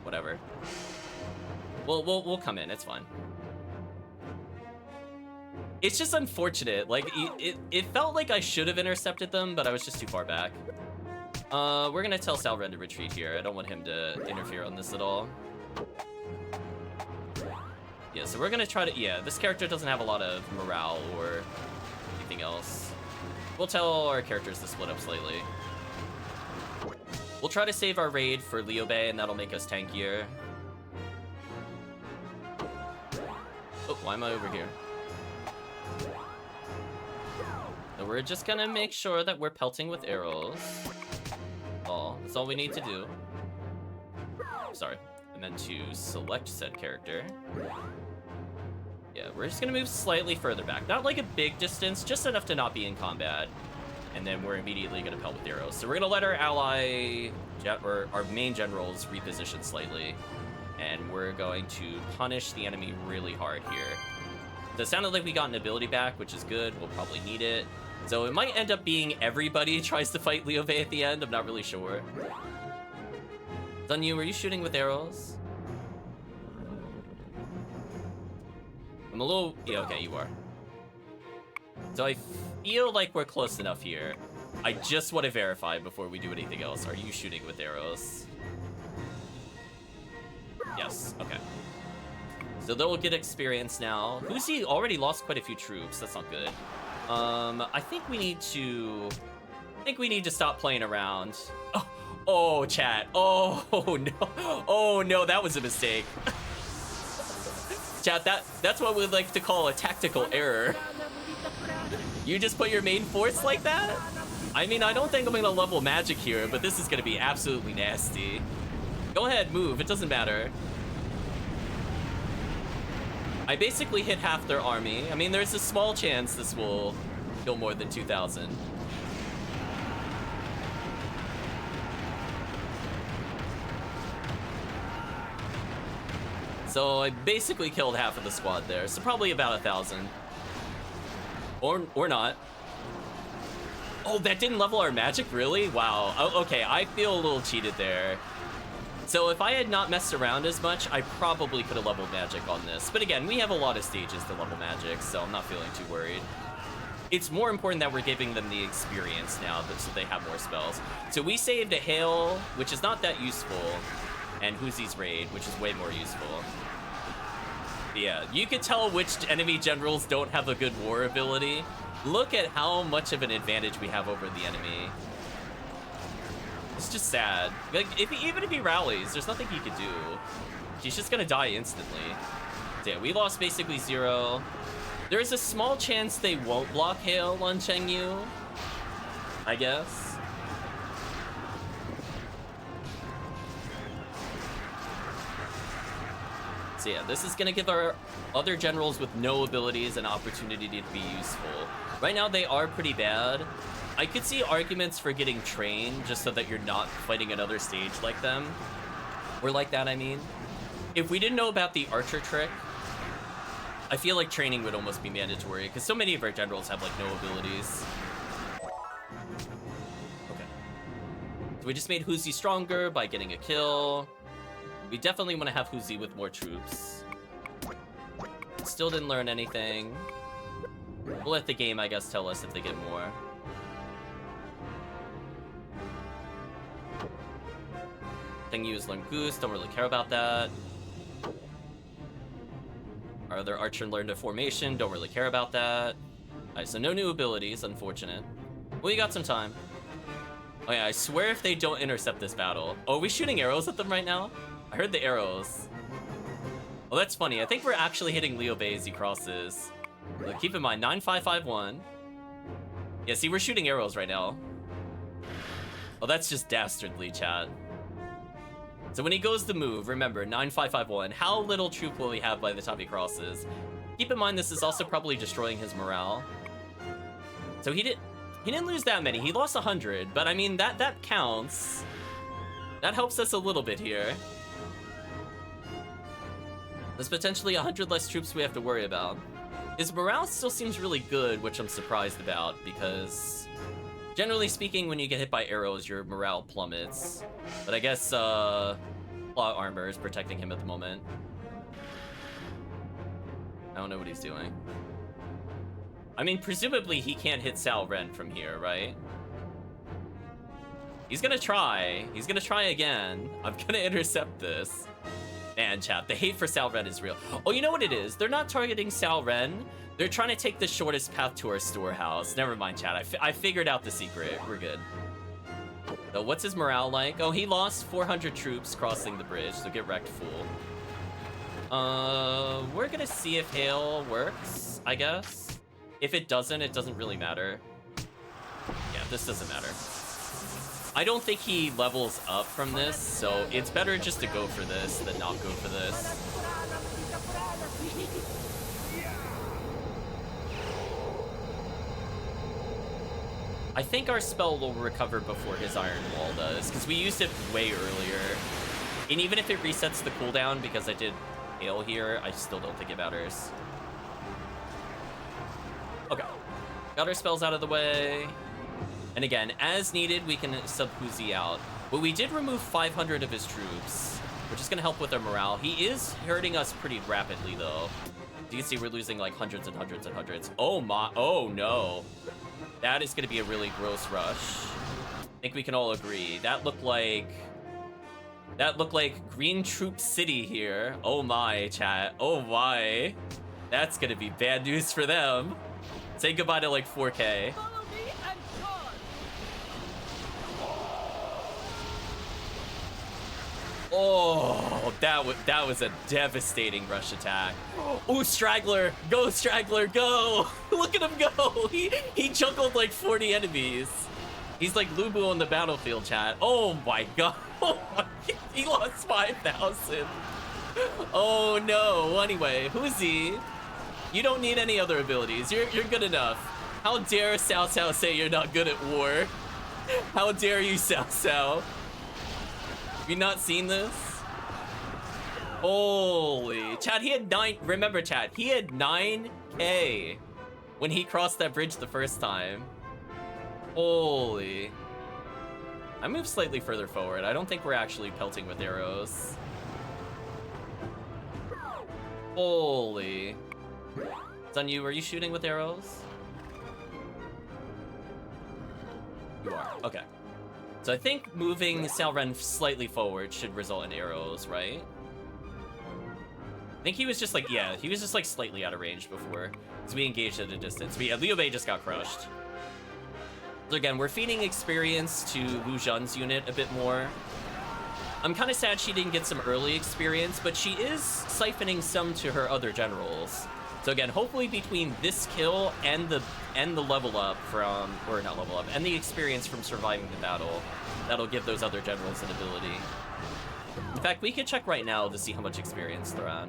Whatever. We'll come in, it's fine. It's just unfortunate, like, it felt like I should have intercepted them, but I was just too far back. We're gonna tell Salren to retreat here. I don't want him to interfere on this at all. Yeah, so we're gonna try to, yeah, this character doesn't have a lot of morale or anything else. We'll tell our characters to split up slightly. We'll try to save our raid for Liu Bei, and that'll make us tankier. Oh, why am I over here? So we're just gonna make sure that we're pelting with arrows. Oh, that's all we need to do. Sorry, I meant to select said character. Yeah, we're just gonna move slightly further back. Not like a big distance, just enough to not be in combat. And then we're immediately gonna pelt with arrows. So we're gonna let our ally, or our main generals reposition slightly. And we're going to punish the enemy really hard here. So it sounded like we got an ability back, which is good. We'll probably need it. So it might end up being everybody tries to fight Liu Bei at the end. I'm not really sure. Zun Yu, are you shooting with arrows? I'm a little... Yeah, okay, you are. So I feel like we're close enough here. I just want to verify before we do anything else. Are you shooting with arrows? Yes, okay. So they'll get experience now. Huzi already lost quite a few troops. That's not good. I think we need to stop playing around. Oh, chat. Oh no. Oh no, that was a mistake. Chat, that's what we'd like to call a tactical error. You just put your main force like that? I mean, I don't think I'm gonna level magic here, but this is gonna be absolutely nasty. Go ahead, move, it doesn't matter. I basically hit half their army. I mean, there's a small chance this will kill more than 2,000. So I basically killed half of the squad there, so probably about 1,000. Or not. Oh, that didn't level our magic, really? Wow. Oh, okay, I feel a little cheated there. So if I had not messed around as much, I probably could have leveled magic on this. But again, we have a lot of stages to level magic, so I'm not feeling too worried. It's more important that we're giving them the experience now, so they have more spells. So we saved a Hail, which is not that useful, and Huzi's Raid, which is way more useful. Yeah, you could tell which enemy generals don't have a good war ability. Look at how much of an advantage we have over the enemy. It's just sad. Like, even if he rallies, there's nothing he could do. He's just gonna die instantly. So yeah, we lost basically 0. There's a small chance they won't block Hail on Cheng Yu, I guess. So yeah, this is gonna give our other generals with no abilities an opportunity to be useful. Right now they are pretty bad. I could see arguments for getting trained just so that you're not fighting another stage like them. Or like that, I mean. If we didn't know about the archer trick, I feel like training would almost be mandatory because so many of our generals have like no abilities. Okay. So we just made Huzi stronger by getting a kill. We definitely want to have Huzi with more troops. Still didn't learn anything. We'll let the game, I guess, tell us if they get more. Thing use learn goose, don't really care about that. Our other archer learned a formation, don't really care about that. Alright, so no new abilities, unfortunate. Well, you got some time. Oh yeah, I swear if they don't intercept this battle. Oh, are we shooting arrows at them right now? I heard the arrows. Oh, that's funny. I think we're actually hitting Liu Bei as he crosses. But keep in mind, 9551. Yeah, see, we're shooting arrows right now. Oh, that's just dastardly, chat. So when he goes to move, remember, 9551. How little troop will he have by the time he crosses? Keep in mind, this is also probably destroying his morale. So he didn't lose that many. He lost 100, but I mean, that counts. That helps us a little bit here. There's potentially 100 less troops we have to worry about. His morale still seems really good, which I'm surprised about, because generally speaking, when you get hit by arrows, your morale plummets. But I guess, plot armor is protecting him at the moment. I don't know what he's doing. I mean, presumably he can't hit Sal Ren from here, right? He's gonna try. He's gonna try again. I'm gonna intercept this. Man, chat, the hate for Sal Ren is real. Oh, you know what it is? They're not targeting Sal Ren. They're trying to take the shortest path to our storehouse. Never mind, chat. I figured out the secret. We're good. So what's his morale like? Oh, he lost 400 troops crossing the bridge, so get wrecked, fool. We're gonna see if Hail works, I guess. If it doesn't really matter. Yeah, this doesn't matter. I don't think he levels up from this, so it's better just to go for this than not go for this. I think our spell will recover before his Iron Wall does, because we used it way earlier. And even if it resets the cooldown, because I did Hail here, I still don't think it matters. Okay. Got our spells out of the way. And again, as needed, we can sub Huzi out. But we did remove 500 of his troops, which is going to help with our morale. He is hurting us pretty rapidly, though. You can see we're losing like hundreds and hundreds and hundreds. Oh my, oh no. That is going to be a really gross rush. I think we can all agree. That looked like Green Troop City here. Oh my, chat. Oh my. That's going to be bad news for them. Say goodbye to like 4K. Oh, that was a devastating rush attack. Oh, Straggler, go Straggler, go! Look at him go! He juggled like 40 enemies. He's like Lubu on the battlefield, chat. Oh my god! Oh my, he lost 5,000. Oh no. Anyway, Huzi, you don't need any other abilities. You're good enough. How dare Cao Cao say you're not good at war? How dare you, Cao Cao? Have you not seen this? Holy. Chad, he had 9... Remember, Chad, he had 9K when he crossed that bridge the first time. Holy. I moved slightly further forward. I don't think we're actually pelting with arrows. Holy. Sun Yu, are you shooting with arrows? You are. Okay. So I think moving Sal Ren slightly forward should result in arrows, right? I think he was just like, yeah, he was just like slightly out of range before. So we engaged at a distance. But yeah, Liu Bei just got crushed. So again, we're feeding experience to Lu Zhan's unit a bit more. I'm kind of sad she didn't get some early experience, but she is siphoning some to her other generals. So again, hopefully between this kill and the level up from, or not level up, and the experience from surviving the battle, that'll give those other generals an ability. In fact, we could check right now to see how much experience they're on.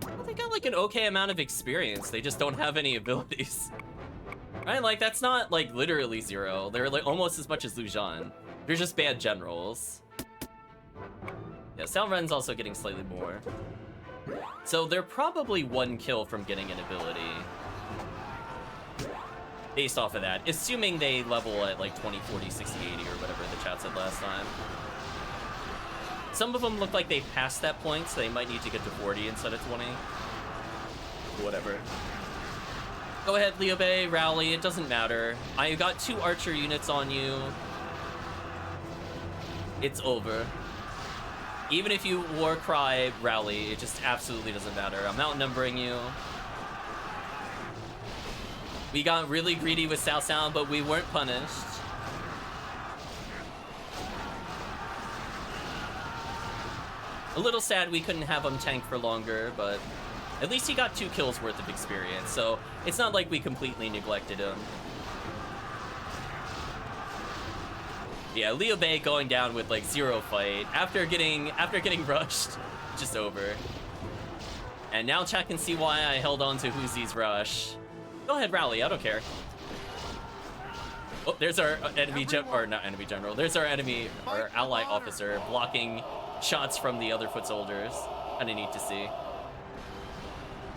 Well, they got like an okay amount of experience. They just don't have any abilities. Right? Like, that's not like literally zero. They're like almost as much as Lu Zhan. They're just bad generals. Yeah, Sal Ren's also getting slightly more. So they're probably one kill from getting an ability. Based off of that, assuming they level at like 20, 40, 60, 80 or whatever the chat said last time. Some of them look like they passed that point, so they might need to get to 40 instead of 20. Whatever. Go ahead, Liu Bei, rally, it doesn't matter. I got 2 archer units on you. It's over. Even if you war cry, rally, it just absolutely doesn't matter. I'm outnumbering you. We got really greedy with Cao Cao, but we weren't punished. A little sad we couldn't have him tank for longer, but at least he got 2 kills worth of experience, so it's not like we completely neglected him. Yeah, Liu Bei going down with like 0 fight after getting rushed, just over. And now chat can see why I held on to Huzi's rush. Go ahead, rally, I don't care. Oh, there's our enemy or not enemy general. There's our enemy or ally officer blocking shots from the other foot soldiers. Kinda neat to see.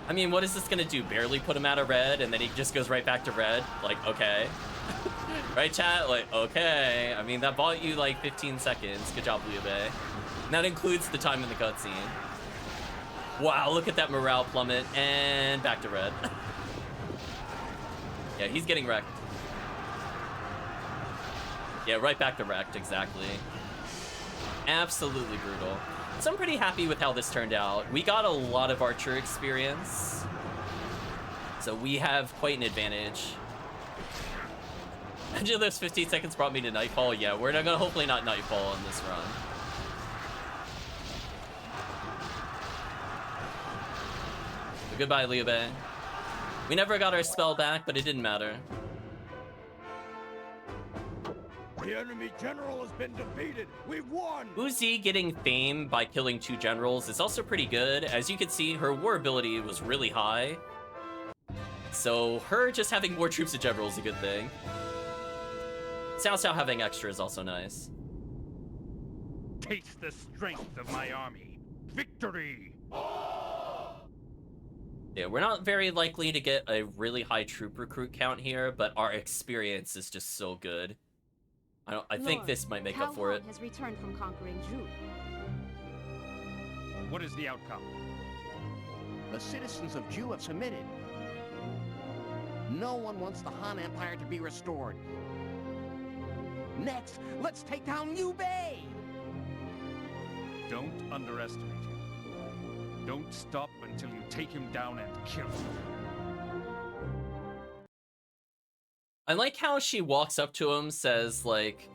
I mean, what is this gonna do? Barely put him out of red and then he just goes right back to red? Like, okay. Right, chat? Like, okay. I mean, that bought you like 15 seconds. Good job, Liu Bei. And that includes the time in the cutscene. Wow, look at that morale plummet. And back to red. Yeah, he's getting wrecked. Yeah, right back to wrecked, exactly. Absolutely brutal. So I'm pretty happy with how this turned out. We got a lot of archer experience. So we have quite an advantage. Imagine those 15 seconds brought me to Nightfall. Yeah, we're not gonna hopefully not Nightfall in this run. So goodbye, Liu Bei. We never got our spell back, but it didn't matter. The enemy general has been defeated. We've won. Uzi getting fame by killing 2 generals is also pretty good. As you can see, her war ability was really high. So her just having more troops in general is a good thing. Cao Cao having extra is also nice. Taste the strength of my army. Victory! Yeah, we're not very likely to get a really high troop recruit count here, but our experience is just so good. I think this might make up for it. Has returned from conquering Zhu. What is the outcome? The citizens of Zhu have submitted. No one wants the Han Empire to be restored. Next, let's take down Liu Bei! Don't underestimate him. Don't stop until you take him down and kill him. I like how she walks up to him, says like,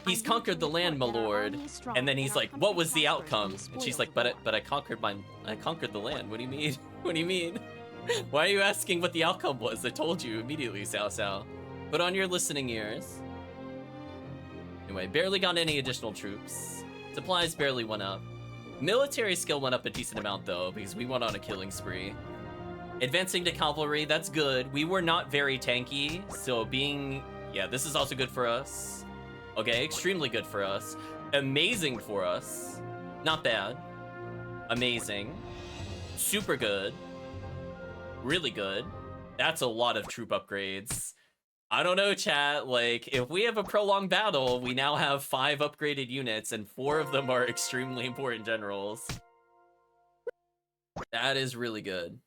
he's conquered the land, my lord. And then he's like, what was the outcome? And she's like, but I conquered the land. What do you mean? What do you mean? Why are you asking what the outcome was? I told you immediately, Cao Cao. Put on your listening ears. Anyway, barely got any additional troops. Supplies barely went up. Military skill went up a decent amount though, because we went on a killing spree. Advancing to cavalry, that's good. We were not very tanky, so being... Yeah, this is also good for us. Okay, extremely good for us. Amazing for us. Not bad. Amazing. Super good. Really good. That's a lot of troop upgrades. I don't know, chat. Like, if we have a prolonged battle, we now have 5 upgraded units, and 4 of them are extremely important generals. That is really good.